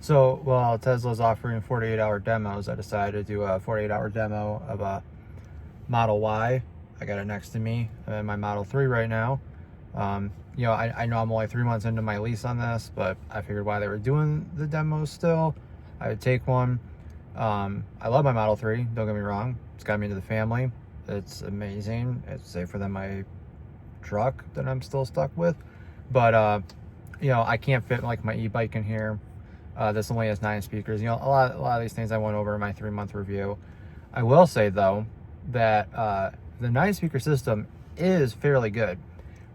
So while Tesla's offering 48-hour demos, I decided to do a 48-hour demo of a Model Y. I got it next to me. I'm in my Model 3 right now. I know I'm only 3 months into my lease on this, but I figured while they were doing the demos still, I would take one. I love my Model 3, don't get me wrong. It's got me into the family. It's amazing. It's safer than my truck that I'm still stuck with. But, I can't fit like my e-bike in here. This only has 9 speakers. A lot of these things I went over in my 3-month review. I will say though that the 9-speaker system is fairly good.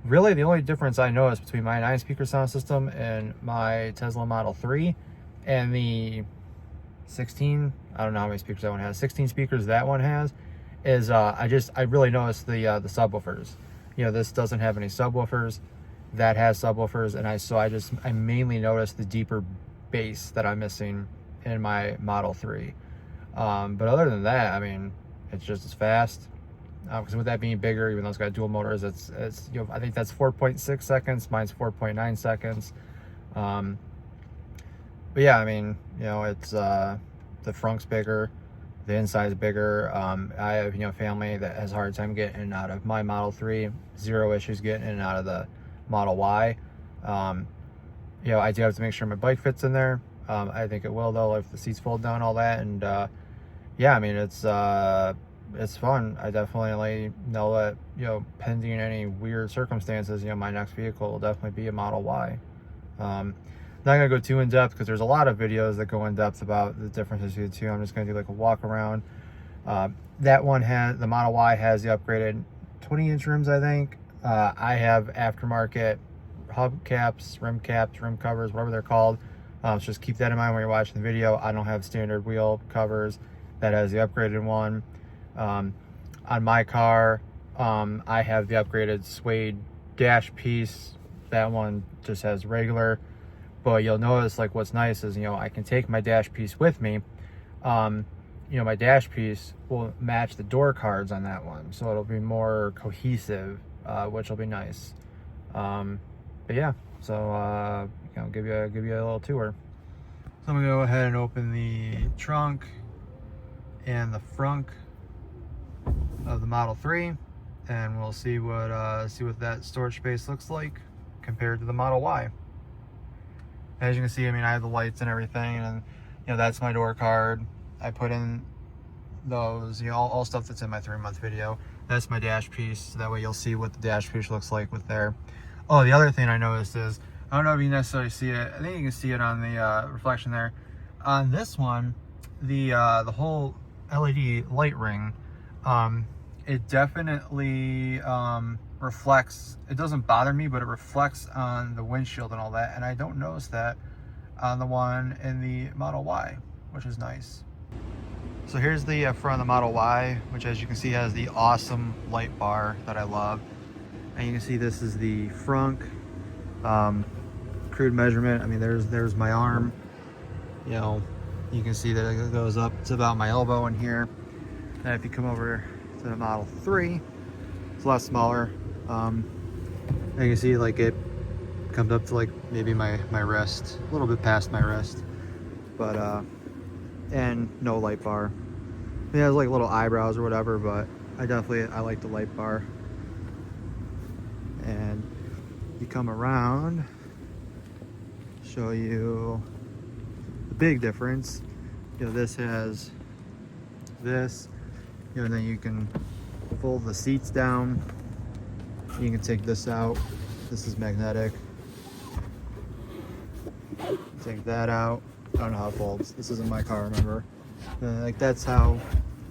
Really, the only difference I noticed between my 9-speaker sound system and my Tesla Model 3 and the 16, I don't know how many speakers that one has, 16 speakers that one has, is I really noticed the subwoofers. This doesn't have any subwoofers. That has subwoofers, and I mainly noticed the deeper bass that I'm missing in my Model 3. But other than that, I mean, it's just as fast. Because with that being bigger, even though it's got dual motors, it's I think that's 4.6 seconds. Mine's 4.9 seconds. But yeah, I mean, it's the front's bigger, the inside's bigger. I have family that has a hard time getting in and out of my Model 3. Zero issues getting in and out of the Model Y. I do have to make sure my bike fits in there. I think it will though if the seats fold down, all that, and yeah, I mean it's fun. I definitely know that pending any weird circumstances, my next vehicle will definitely be a Model Y. Not gonna go too in depth because there's a lot of videos that go in depth about the differences between the two. I'm just gonna do like a walk around. That one the Model Y has the upgraded 20-inch rims, I think. I have aftermarket hubcaps, rim caps, rim covers, whatever they're called. So just keep that in mind when you're watching the video. I don't have standard wheel covers. That has the upgraded one. On my car, I have the upgraded suede dash piece. That one just has regular. But you'll notice, like, what's nice is, I can take my dash piece with me. My dash piece will match the door cards on that one, so it'll be more cohesive, which will be nice. But yeah, so give you a little tour. So I'm gonna go ahead and open the trunk and the front of the Model 3, and we'll see what that storage space looks like compared to the Model Y. As you can see, I mean, I have the lights and everything, and that's my door card. I put in those, all stuff that's in my 3-month video. That's my dash piece, so that way you'll see what the dash piece looks like with there. Oh, the other thing I noticed is, I don't know if you necessarily see it, I think you can see it on the reflection there. On this one, the whole LED light ring, it definitely reflects. It doesn't bother me, but it reflects on the windshield and all that, and I don't notice that on the one in the Model Y, which is nice. So here's the front of the Model Y, which, as you can see, has the awesome light bar that I love. And you can see this is the front crude measurement. I mean, there's my arm. You can see that it goes up to about my elbow in here. And if you come over to the Model 3, it's a lot smaller. And you can see, like, it comes up to like maybe my wrist, a little bit past my wrist, but and no light bar. It has like little eyebrows or whatever, but I like the light bar. And you come around, show you the big difference. This has this, and then you can fold the seats down. You can take this out. This is magnetic. Take that out. I don't know how it folds. This isn't my car, remember? Like that's how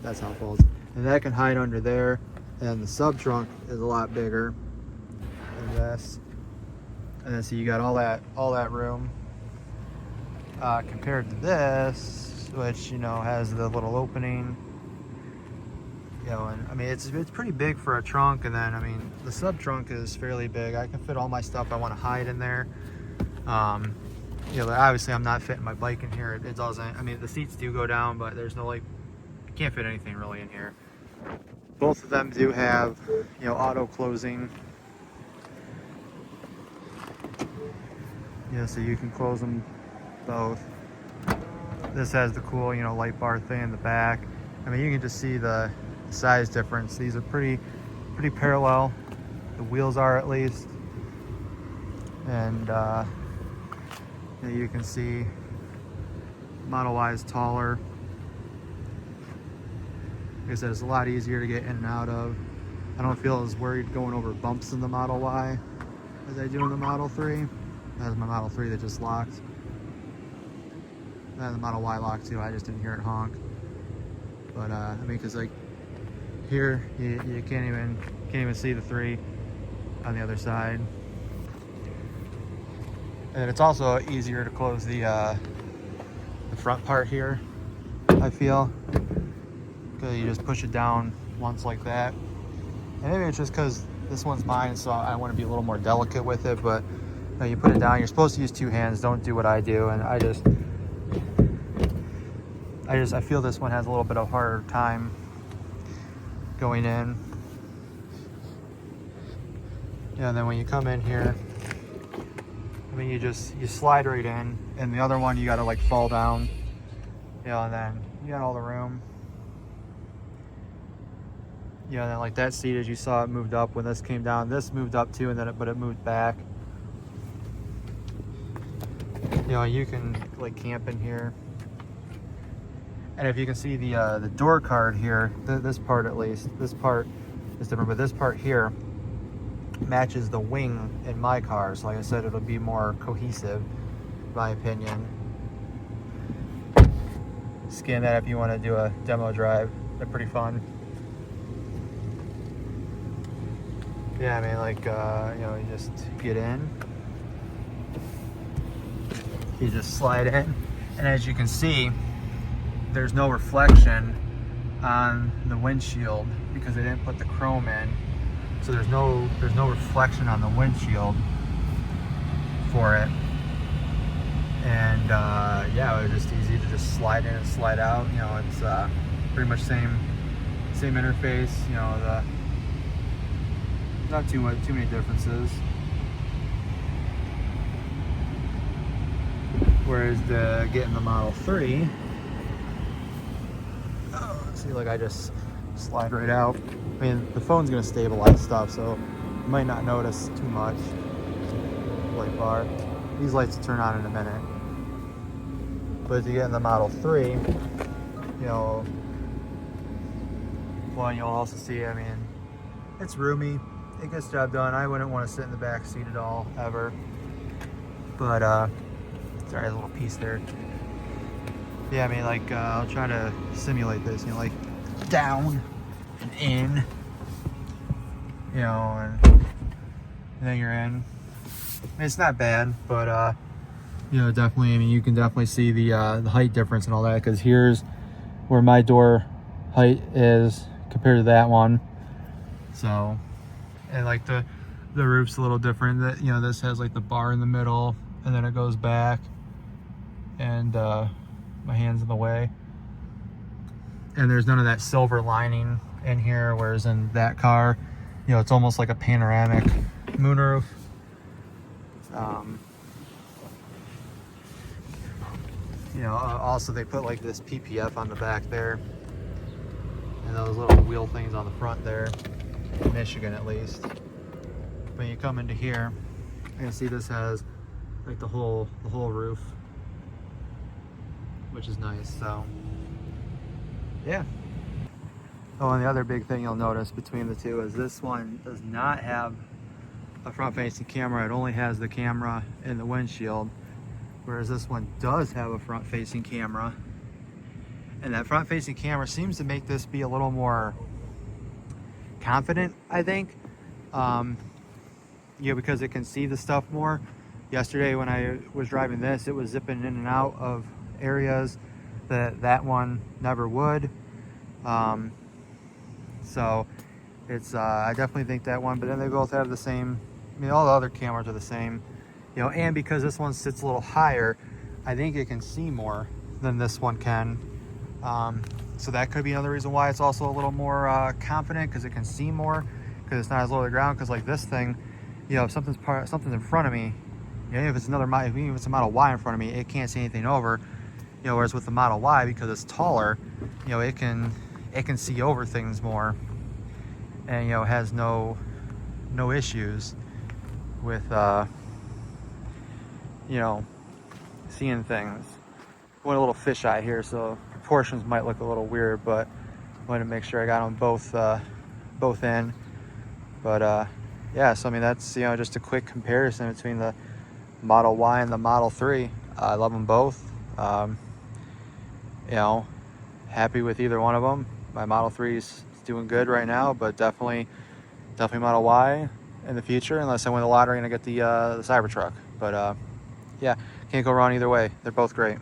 it folds. And that can hide under there. And the sub trunk is a lot bigger than this. And then so you got all that room compared to this, which has the little opening. And I mean it's pretty big for a trunk, and then I mean the sub trunk is fairly big. I can fit all my stuff I want to hide in there. Obviously I'm not fitting my bike in here. It doesn't. I mean the seats do go down, but there's no you can't fit anything really in here. Both of them do have auto closing. So you can close them both. This has the cool, you know, light bar thing in the back. I mean, you can just see the size difference. These are pretty parallel. The wheels are, at least. And you can see Model Y is taller. Like I said, it's a lot easier to get in and out of. I don't feel as worried going over bumps in the Model Y as I do in the Model 3. That's my Model 3 that just locked. And the Model Y locked too. I just didn't hear it honk. But I mean, because like here, you can't even see the 3 on the other side. And it's also easier to close the front part here, I feel, because you just push it down once like that. And maybe it's just because this one's mine, so I want to be a little more delicate with it. But you know, you put it down. You're supposed to use 2 hands. Don't do what I do. And I feel this one has a little bit of a harder time going in. Yeah, and then when you come in here, I mean, you slide right in, and the other one you gotta like fall down, you know, and then you got all the room. You know, and then like that seat, as you saw, it moved up when this came down. This moved up too, and then but it moved back. You know, you can like camp in here. And if you can see the door card here, this part at least, this part is different, but this part here matches the wing in my car. So like I said, it'll be more cohesive, in my opinion. Scan that if you want to do a demo drive. They're pretty fun. Yeah, I mean, like, you know, you just get in. You just slide in. And as you can see, there's no reflection on the windshield because they didn't put the chrome in. So there's no reflection on the windshield for it. And yeah, it was just easy to just slide in and slide out. You know, it's pretty much same interface. You know, not too many differences. Whereas getting the Model 3, see, like I just slide right out. I mean, the phone's gonna stabilize stuff, so you might not notice too much. Light bar. These lights will turn on in a minute. But as you get in the Model 3, you know, one, you'll also see, I mean, it's roomy. It gets the job done. I wouldn't want to sit in the back seat at all, ever. But, sorry, a little piece there. Yeah, I mean, like, I'll try to simulate this, you know, like, down and in, you know, and then you're in. I mean, it's not bad, but, you know, definitely, I mean, you can definitely see the height difference and all that, because here's where my door height is compared to that one. So, and like the roof's a little different. That, you know, this has like the bar in the middle, and then it goes back, and my hand's in the way. And there's none of that silver lining in here, whereas in that car, you know, it's almost like a panoramic moonroof. You know, also they put like this PPF on the back there, and those little wheel things on the front there, in Michigan at least. When you come into here, you can see this has like the whole roof, which is nice. So yeah. Oh, and the other big thing you'll notice between the two is this one does not have a front-facing camera. It only has the camera in the windshield, whereas this one does have a front-facing camera. And that front-facing camera seems to make this be a little more confident, I think. You know, because it can see the stuff more. Yesterday when I was driving this, it was zipping in and out of areas that one never would. So it's I definitely think that one, but then they both have the same, I mean, all the other cameras are the same, you know, and because this one sits a little higher, I think it can see more than this one can. So that could be another reason why it's also a little more confident, because it can see more, because it's not as low to the ground. Because like this thing, you know, if something's in front of me, you know, if it's a Model Y in front of me, it can't see anything over. You know, whereas with the Model Y, because it's taller, you know, it can see over things more, and you know, has no issues with you know, seeing things. Went a little fisheye here, so proportions might look a little weird, but I wanted to make sure I got them both in. But yeah, so I mean, that's, you know, just a quick comparison between the Model Y and the Model 3. I love them both. You know, happy with either one of them. My Model 3 is doing good right now, but definitely Model Y in the future, unless I win the lottery and I get the Cybertruck. But yeah, can't go wrong either way. They're both great.